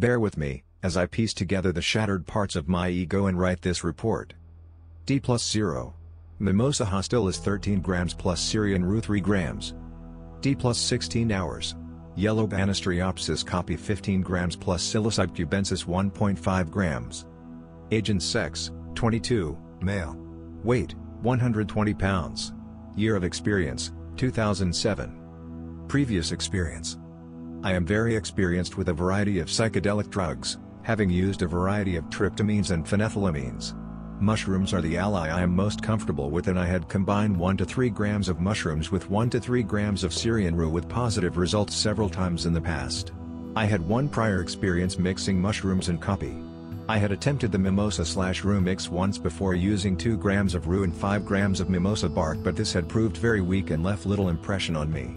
Bear with me, as I piece together the shattered parts of my ego and write this report. D+0. Mimosa hostilis 13 grams plus Syrian rue 3 grams. D+16 hours. Yellow Banistriopsis caapi 15 grams plus Psilocybe cubensis 1.5 grams. Age and sex, 22, male. Weight, 120 pounds. Year of experience, 2007. Previous experience. I am very experienced with a variety of psychedelic drugs, having used a variety of tryptamines and phenethylamines. Mushrooms are the ally I am most comfortable with, and I had combined 1 to 3 grams of mushrooms with 1 to 3 grams of Syrian rue with positive results several times in the past. I had one prior experience mixing mushrooms and caapi. I had attempted the mimosa/rue mix once before using 2 grams of rue and 5 grams of mimosa bark, but this had proved very weak and left little impression on me.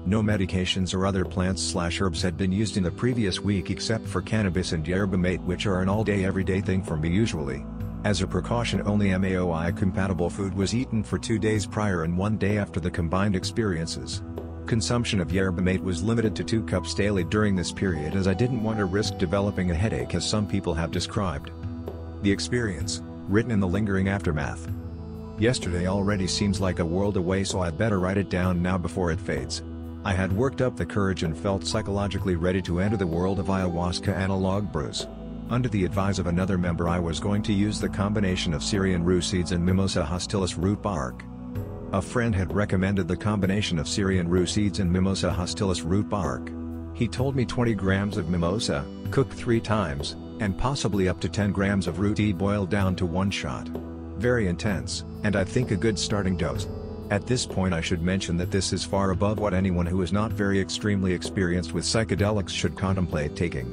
No medications or other plants/herbs had been used in the previous week except for cannabis and yerba mate, which are an all-day everyday thing for me usually. As a precaution, only MAOI-compatible food was eaten for 2 days prior and 1 day after the combined experiences. Consumption of yerba mate was limited to 2 cups daily during this period, as I didn't want to risk developing a headache as some people have described. The experience, written in the lingering aftermath. Yesterday already seems like a world away, so I'd better write it down now before it fades. I had worked up the courage and felt psychologically ready to enter the world of ayahuasca analog brews. Under the advice of another member, I was going to use the combination of Syrian rue seeds and mimosa hostilis root bark. A friend had recommended the combination of Syrian rue seeds and mimosa hostilis root bark. He told me 20 grams of mimosa, cooked 3 times, and possibly up to 10 grams of root tea boiled down to 1 shot. Very intense, and I think a good starting dose. At this point I should mention that this is far above what anyone who is not very extremely experienced with psychedelics should contemplate taking.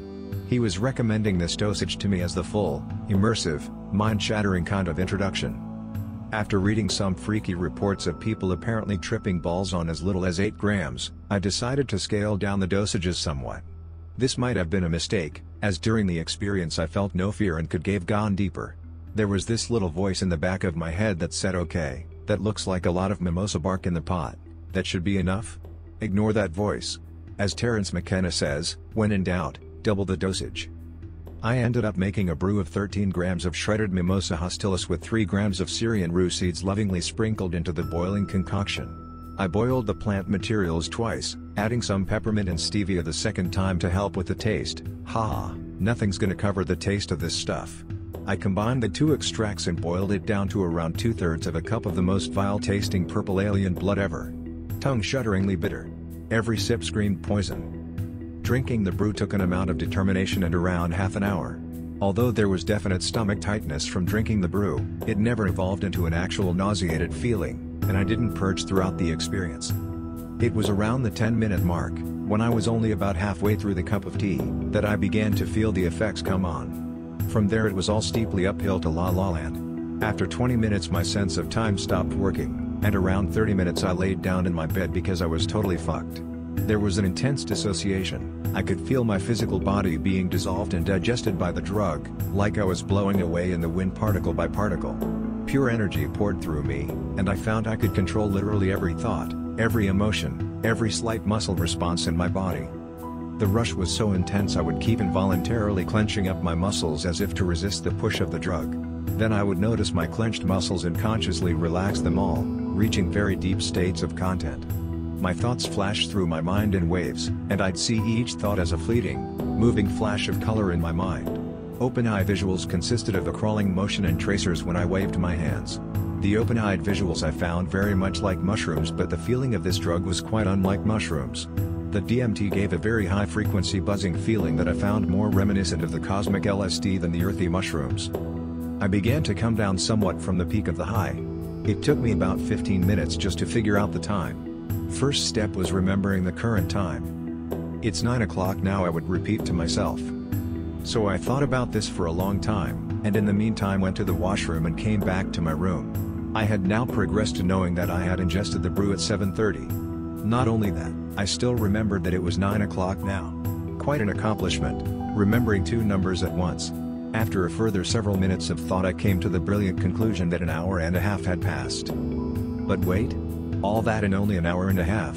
He was recommending this dosage to me as the full, immersive, mind-shattering kind of introduction. After reading some freaky reports of people apparently tripping balls on as little as 8 grams, I decided to scale down the dosages somewhat. This might have been a mistake, as during the experience I felt no fear and could have gone deeper. There was this little voice in the back of my head that said, "Okay, that looks like a lot of mimosa bark in the pot. That should be enough? Ignore that voice." As Terence McKenna says, when in doubt, double the dosage. I ended up making a brew of 13 grams of shredded mimosa hostilis with 3 grams of Syrian rue seeds lovingly sprinkled into the boiling concoction. I boiled the plant materials twice, adding some peppermint and stevia the second time to help with the taste. Nothing's gonna cover the taste of this stuff. I combined the 2 extracts and boiled it down to around 2/3 of a cup of the most vile-tasting purple alien blood ever. Tongue-shudderingly bitter. Every sip screamed poison. Drinking the brew took an amount of determination and around half an hour. Although there was definite stomach tightness from drinking the brew, it never evolved into an actual nauseated feeling, and I didn't purge throughout the experience. It was around the 10-minute mark, when I was only about halfway through the cup of tea, that I began to feel the effects come on. From there it was all steeply uphill to La La Land. After 20 minutes my sense of time stopped working, and around 30 minutes I laid down in my bed because I was totally fucked. There was an intense dissociation. I could feel my physical body being dissolved and digested by the drug, like I was blowing away in the wind particle by particle. Pure energy poured through me, and I found I could control literally every thought, every emotion, every slight muscle response in my body. The rush was so intense I would keep involuntarily clenching up my muscles as if to resist the push of the drug. Then I would notice my clenched muscles and consciously relax them all, reaching very deep states of content. My thoughts flashed through my mind in waves, and I'd see each thought as a fleeting, moving flash of color in my mind. Open-eye visuals consisted of a crawling motion and tracers when I waved my hands. The open-eyed visuals I found very much like mushrooms, but the feeling of this drug was quite unlike mushrooms. The DMT gave a very high-frequency buzzing feeling that I found more reminiscent of the cosmic LSD than the earthy mushrooms. I began to come down somewhat from the peak of the high. It took me about 15 minutes just to figure out the time. First step was remembering the current time. It's 9 o'clock now, I would repeat to myself. So I thought about this for a long time, and in the meantime went to the washroom and came back to my room. I had now progressed to knowing that I had ingested the brew at 7:30. Not only that, I still remembered that it was 9 o'clock now. Quite an accomplishment, remembering 2 numbers at once. After a further several minutes of thought I came to the brilliant conclusion that an hour and a half had passed. But wait. All that in only an hour and a half?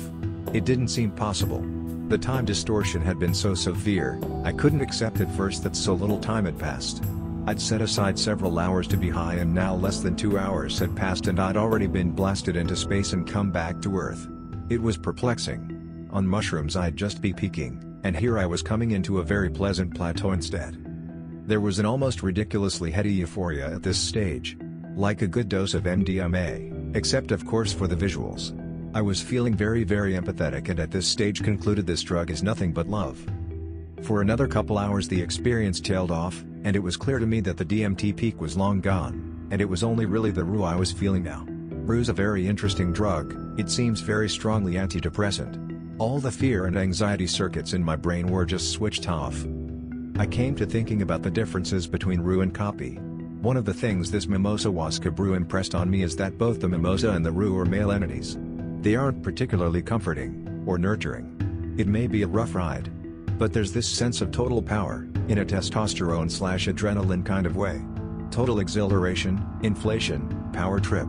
It didn't seem possible. The time distortion had been so severe, I couldn't accept at first that so little time had passed. I'd set aside several hours to be high and now less than 2 hours had passed and I'd already been blasted into space and come back to Earth. It was perplexing. On mushrooms I'd just be peaking, and here I was coming into a very pleasant plateau instead. There was an almost ridiculously heady euphoria at this stage. Like a good dose of MDMA, except of course for the visuals. I was feeling very empathetic and at this stage concluded this drug is nothing but love. For another couple hours the experience tailed off, and it was clear to me that the DMT peak was long gone, and it was only really the Brew I was feeling now. Brew's a very interesting drug, it seems very strongly antidepressant. All the fear and anxiety circuits in my brain were just switched off. I came to thinking about the differences between Brew and caapi. One of the things this mimosa Huasca brew impressed on me is that both the mimosa and the Brew are male entities. They aren't particularly comforting, or nurturing. It may be a rough ride. But there's this sense of total power, in a testosterone/adrenaline kind of way. Total exhilaration, inflation, power trip.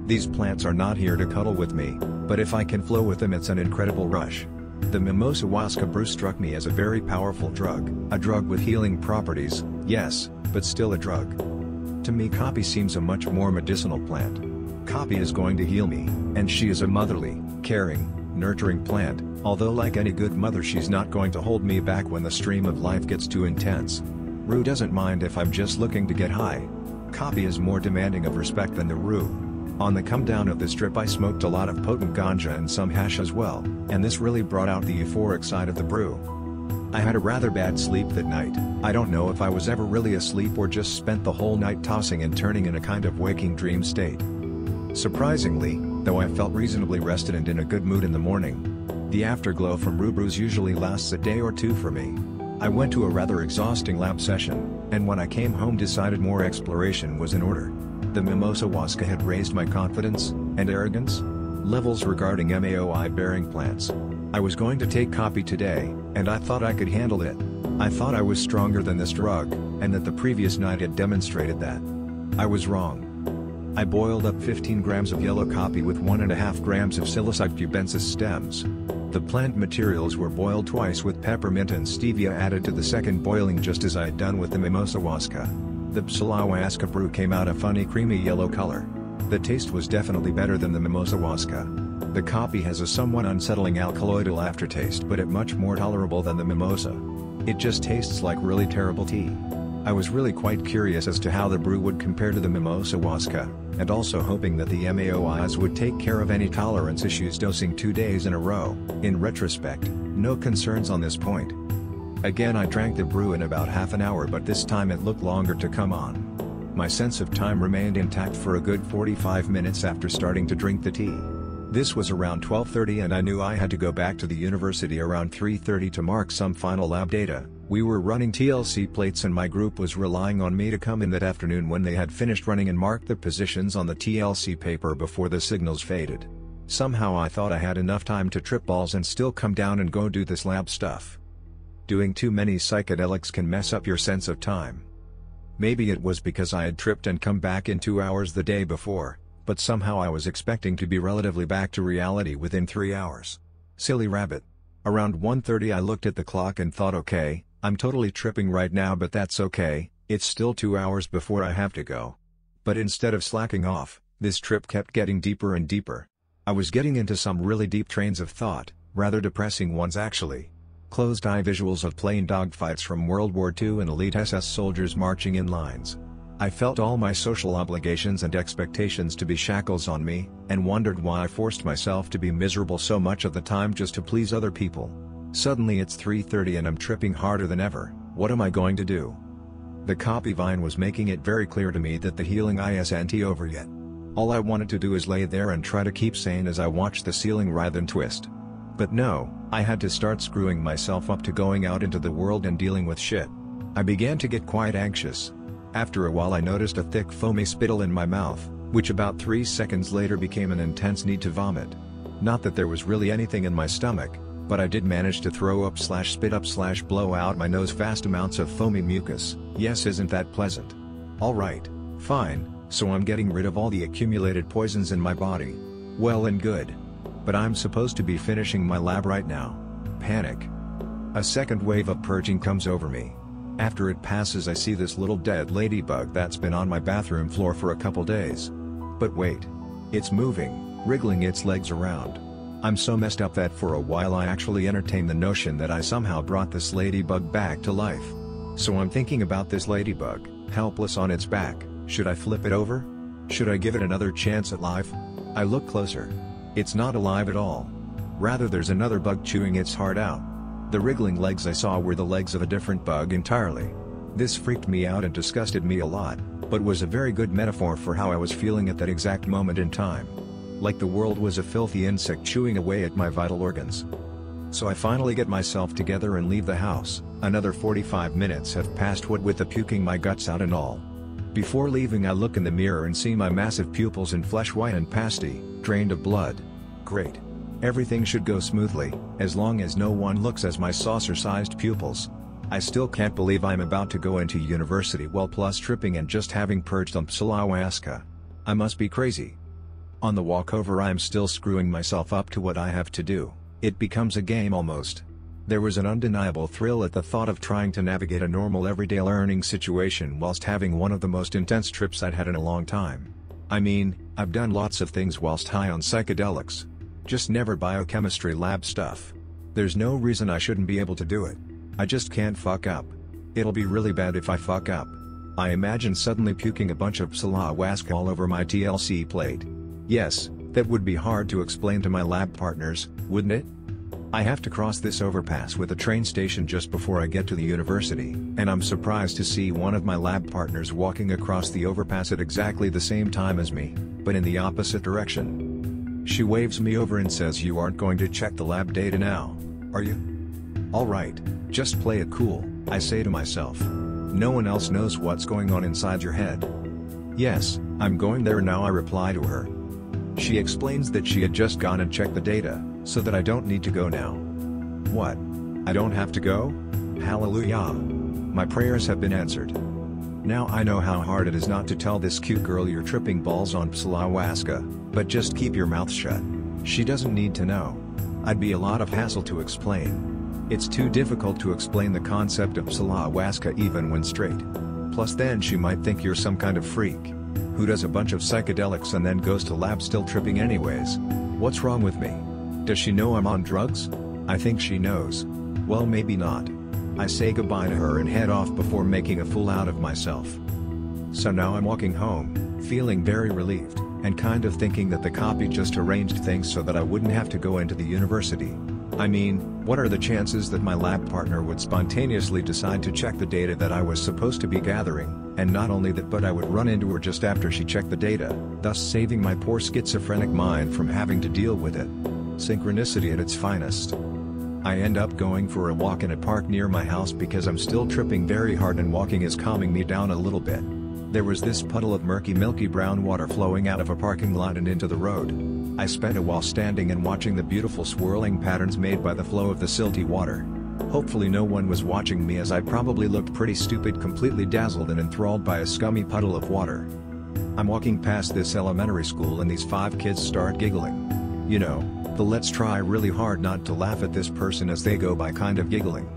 These plants are not here to cuddle with me, but if I can flow with them it's an incredible rush. The mimosa Huasca brew struck me as a very powerful drug, a drug with healing properties, yes, but still a drug. To me caapi seems a much more medicinal plant. Caapi is going to heal me, and she is a motherly, caring, nurturing plant, although like any good mother she's not going to hold me back when the stream of life gets too intense. Brew doesn't mind if I'm just looking to get high. Caapi is more demanding of respect than the Brew. On the come down of this trip I smoked a lot of potent ganja and some hash as well, and this really brought out the euphoric side of the Brew. I had a rather bad sleep that night. I don't know if I was ever really asleep or just spent the whole night tossing and turning in a kind of waking dream state. Surprisingly, though I felt reasonably rested and in a good mood in the morning, the afterglow from brews usually lasts a day or two for me. I went to a rather exhausting lab session, and when I came home decided more exploration was in order. The mimosa Huasca had raised my confidence, and arrogance, levels regarding MAOI bearing plants. I was going to take caapi today, and I thought I could handle it. I thought I was stronger than this drug, and that the previous night had demonstrated that. I was wrong. I boiled up 15 grams of yellow caapi with 1.5 grams of psilocybin stems. The plant materials were boiled twice with peppermint and stevia added to the second boiling just as I had done with the mimosa Huasca. The Psilocybin brew came out a funny creamy yellow color. The taste was definitely better than the mimosa Huasca. The caapi has a somewhat unsettling alkaloidal aftertaste but it much more tolerable than the mimosa. It just tastes like really terrible tea. I was really quite curious as to how the brew would compare to the mimosa Huasca, and also hoping that the MAOIs would take care of any tolerance issues dosing 2 days in a row. In retrospect, no concerns on this point. Again I drank the brew in about half an hour but this time it looked longer to come on. My sense of time remained intact for a good 45 minutes after starting to drink the tea. This was around 12:30 and I knew I had to go back to the university around 3:30 to mark some final lab data. We were running TLC plates and my group was relying on me to come in that afternoon when they had finished running and mark the positions on the TLC paper before the signals faded. Somehow I thought I had enough time to trip balls and still come down and go do this lab stuff. Doing too many psychedelics can mess up your sense of time. Maybe it was because I had tripped and come back in 2 hours the day before, but somehow I was expecting to be relatively back to reality within 3 hours. Silly rabbit. Around 1:30 I looked at the clock and thought okay, I'm totally tripping right now but that's okay, it's still 2 hours before I have to go. But instead of slacking off, this trip kept getting deeper and deeper. I was getting into some really deep trains of thought, rather depressing ones actually. Closed-eye visuals of plane dogfights from World War II and elite SS soldiers marching in lines. I felt all my social obligations and expectations to be shackles on me, and wondered why I forced myself to be miserable so much of the time just to please other people. Suddenly it's 3:30 and I'm tripping harder than ever. What am I going to do? The caapi vine was making it very clear to me that the healing isn't over yet. All I wanted to do is lay there and try to keep sane as I watched the ceiling writhe and twist. But no, I had to start screwing myself up to going out into the world and dealing with shit. I began to get quite anxious. After a while I noticed a thick foamy spittle in my mouth, which about 3 seconds later became an intense need to vomit. Not that there was really anything in my stomach, but I did manage to throw up / spit up / blow out my nose vast amounts of foamy mucus. Yes, isn't that pleasant? Alright, fine, so I'm getting rid of all the accumulated poisons in my body. Well and good. But I'm supposed to be finishing my lab right now. Panic. A second wave of purging comes over me. After it passes, I see this little dead ladybug that's been on my bathroom floor for a couple days. But wait. It's moving, wriggling its legs around. I'm so messed up that for a while I actually entertained the notion that I somehow brought this ladybug back to life. So I'm thinking about this ladybug, helpless on its back. Should I flip it over? Should I give it another chance at life? I look closer. It's not alive at all. Rather, there's another bug chewing its heart out. The wriggling legs I saw were the legs of a different bug entirely. This freaked me out and disgusted me a lot, but was a very good metaphor for how I was feeling at that exact moment in time. Like the world was a filthy insect chewing away at my vital organs. So I finally get myself together and leave the house. Another 45 minutes have passed, what with the puking my guts out and all. Before leaving, I look in the mirror and see my massive pupils in flesh white and pasty, drained of blood. Great. Everything should go smoothly, as long as no one looks at my saucer-sized pupils. I still can't believe I'm about to go into university while plus tripping and just having purged on ayahuasca. I must be crazy. On the walk over, I'm still screwing myself up to what I have to do. It becomes a game almost. There was an undeniable thrill at the thought of trying to navigate a normal everyday learning situation whilst having one of the most intense trips I'd had in a long time. I mean, I've done lots of things whilst high on psychedelics. Just never biochemistry lab stuff. There's no reason I shouldn't be able to do it. I just can't fuck up. It'll be really bad if I fuck up. I imagine suddenly puking a bunch of psilocybin all over my TLC plate. Yes, that would be hard to explain to my lab partners, wouldn't it? I have to cross this overpass with a train station just before I get to the university, and I'm surprised to see one of my lab partners walking across the overpass at exactly the same time as me, but in the opposite direction. She waves me over and says, "You aren't going to check the lab data now, are you?" "Alright, just play it cool," I say to myself. No one else knows what's going on inside your head. "Yes, I'm going there now," I reply to her. She explains that she had just gone and checked the data, so that I don't need to go now. What? I don't have to go? Hallelujah! My prayers have been answered. Now I know how hard it is not to tell this cute girl you're tripping balls on psilocybin, but just keep your mouth shut. She doesn't need to know. I'd be a lot of hassle to explain. It's too difficult to explain the concept of psilocybin even when straight. Plus then she might think you're some kind of freak who does a bunch of psychedelics and then goes to lab still tripping anyways. What's wrong with me? Does she know I'm on drugs? I think she knows. Well, maybe not. I say goodbye to her and head off before making a fool out of myself. So now I'm walking home, feeling very relieved, and kind of thinking that the caapi just arranged things so that I wouldn't have to go into the university. I mean, what are the chances that my lab partner would spontaneously decide to check the data that I was supposed to be gathering, and not only that, but I would run into her just after she checked the data, thus saving my poor schizophrenic mind from having to deal with it. Synchronicity at its finest. I end up going for a walk in a park near my house because I'm still tripping very hard and walking is calming me down a little bit. There was this puddle of murky milky brown water flowing out of a parking lot and into the road. I spent a while standing and watching the beautiful swirling patterns made by the flow of the silty water. Hopefully no one was watching me, as I probably looked pretty stupid, completely dazzled and enthralled by a scummy puddle of water. I'm walking past this elementary school and these 5 kids start giggling. You know, the let's try really hard not to laugh at this person as they go by kind of giggling.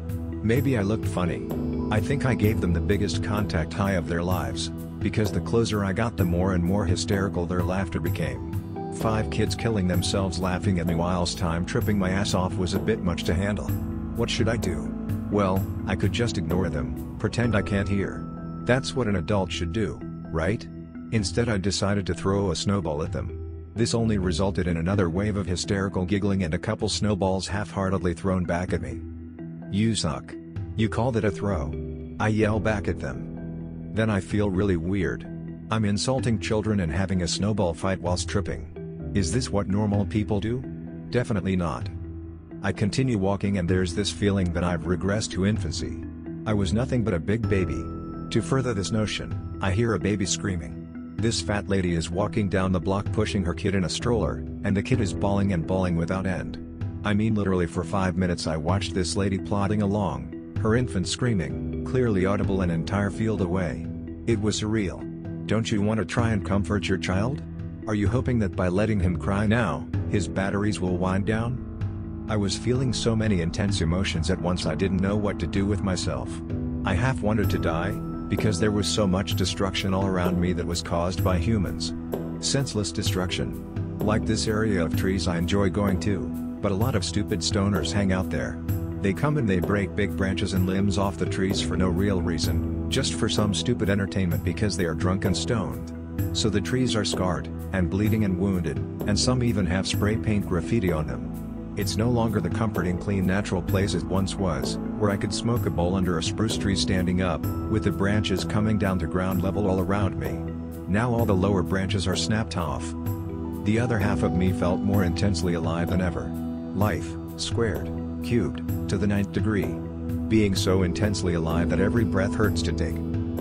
Maybe I looked funny. I think I gave them the biggest contact high of their lives, because the closer I got the more and more hysterical their laughter became. 5 kids killing themselves laughing at me whilst I'm tripping my ass off was a bit much to handle. What should I do? Well, I could just ignore them, pretend I can't hear. That's what an adult should do, right? Instead I decided to throw a snowball at them. This only resulted in another wave of hysterical giggling and a couple snowballs half-heartedly thrown back at me. "You suck. You call that a throw?" I yell back at them. Then I feel really weird. I'm insulting children and having a snowball fight whilst tripping. Is this what normal people do? Definitely not. I continue walking and there's this feeling that I've regressed to infancy. I was nothing but a big baby. To further this notion, I hear a baby screaming. This fat lady is walking down the block pushing her kid in a stroller, and the kid is bawling and bawling without end. I mean, literally for 5 minutes I watched this lady plodding along, her infant screaming, clearly audible an entire field away. It was surreal. Don't you want to try and comfort your child? Are you hoping that by letting him cry now, his batteries will wind down? I was feeling so many intense emotions at once I didn't know what to do with myself. I half wanted to die, because there was so much destruction all around me that was caused by humans. Senseless destruction. Like this area of trees I enjoy going to, but a lot of stupid stoners hang out there. They come and they break big branches and limbs off the trees for no real reason, just for some stupid entertainment because they are drunk and stoned. So the trees are scarred, and bleeding and wounded, and some even have spray paint graffiti on them. It's no longer the comforting clean natural place it once was, where I could smoke a bowl under a spruce tree standing up, with the branches coming down to ground level all around me. Now all the lower branches are snapped off. The other half of me felt more intensely alive than ever. Life, squared, cubed, to the 9th degree. Being so intensely alive that every breath hurts to take.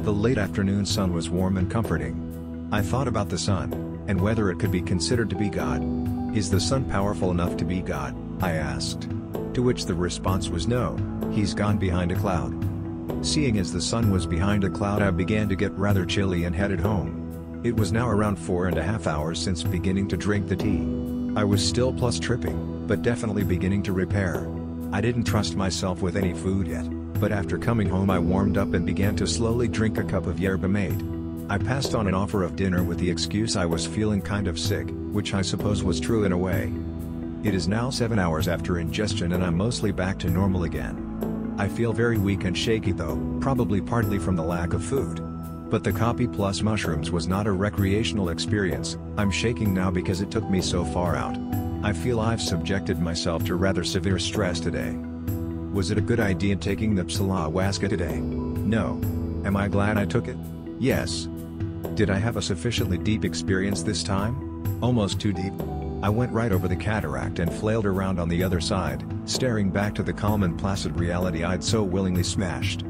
The late afternoon sun was warm and comforting. I thought about the sun, and whether it could be considered to be God. Is the sun powerful enough to be God? I asked. To which the response was no, he's gone behind a cloud. Seeing as the sun was behind a cloud I began to get rather chilly and headed home. It was now around 4.5 hours since beginning to drink the tea. I was still plus tripping, but definitely beginning to repair. I didn't trust myself with any food yet, but after coming home I warmed up and began to slowly drink a cup of yerba mate. I passed on an offer of dinner with the excuse I was feeling kind of sick, which I suppose was true in a way. It is now 7 hours after ingestion and I'm mostly back to normal again. I feel very weak and shaky though, probably partly from the lack of food. But the caapi plus mushrooms was not a recreational experience. I'm shaking now because it took me so far out. I feel I've subjected myself to rather severe stress today. Was it a good idea taking the ayahuasca today? No. Am I glad I took it? Yes. Did I have a sufficiently deep experience this time? Almost too deep. I went right over the cataract and flailed around on the other side, staring back to the calm and placid reality I'd so willingly smashed.